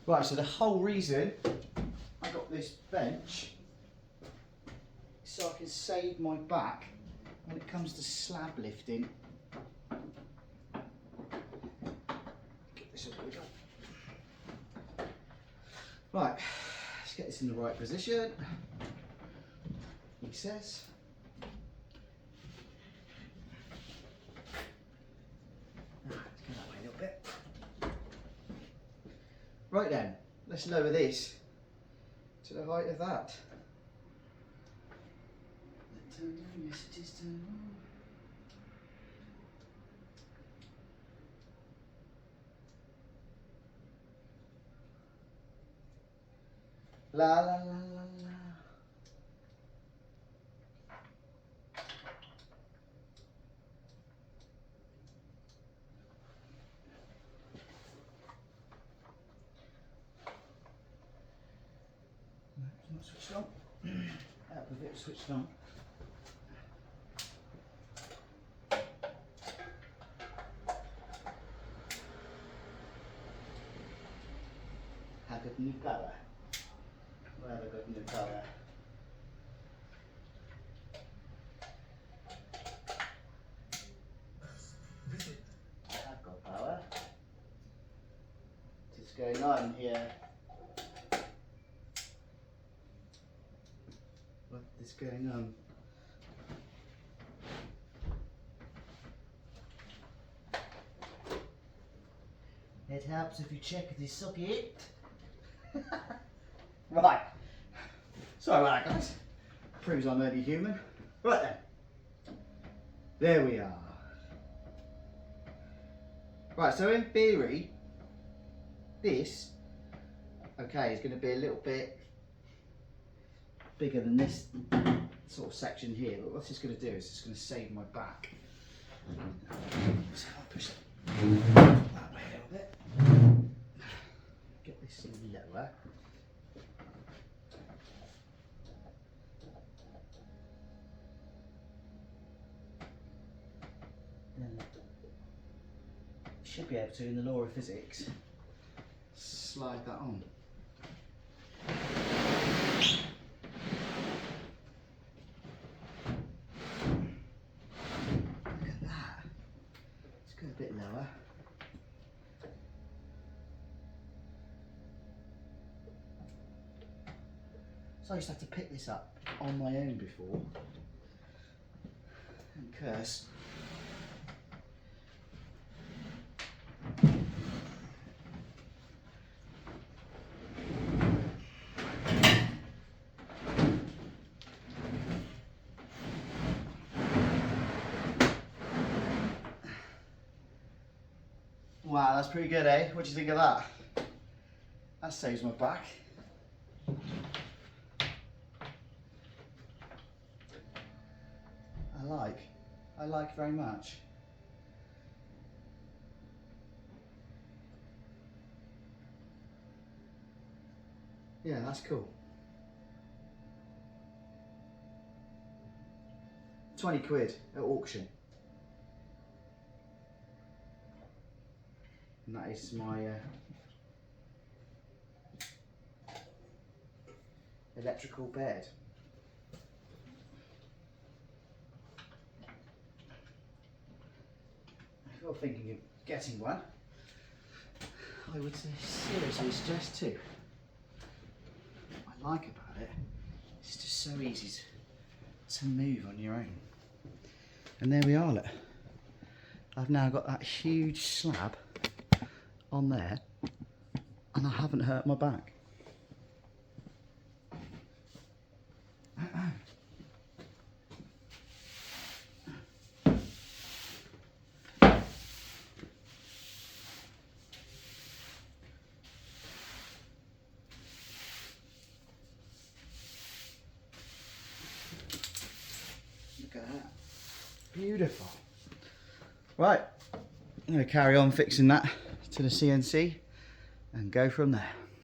Right, so the whole reason I got this bench is so I can save my back when it comes to slab lifting. Get this all wiggle. Right, let's get this in the right position. He says. Let's go that way a little bit. Right then, let's lower this to the height of that. Turn down, yes it is turned on. La la la la la. No, it's not switched on. Out of it, switched on. Have a new colour. Where have I got new colour? I've got power. What's going on here? What is going on? It helps if you check the socket. Right. Sorry about that, guys. Proves I'm only human. Right then. There we are. Right, so in theory, this, okay, is going to be a little bit bigger than this sort of section here, but what it's going to do is it's going to save my back. So I'll push it that way a little bit. Get this lower. Then should be able to, in the law of physics, slide that on. Look at that. Let's go a bit lower. So I used to have to pick this up on my own before and curse. Wow, that's pretty good, eh? What do you think of that? That saves my back. I like very much. Yeah, that's cool. 20 quid at auction. And that is my electrical bed. If you're thinking of getting one, I would say seriously suggest two. What I like about it, it's just so easy to move on your own. And there we are, look. I've now got that huge slab on there and I haven't hurt my back. Look at that. Beautiful. Right, I'm going to carry on fixing that to the CNC and go from there.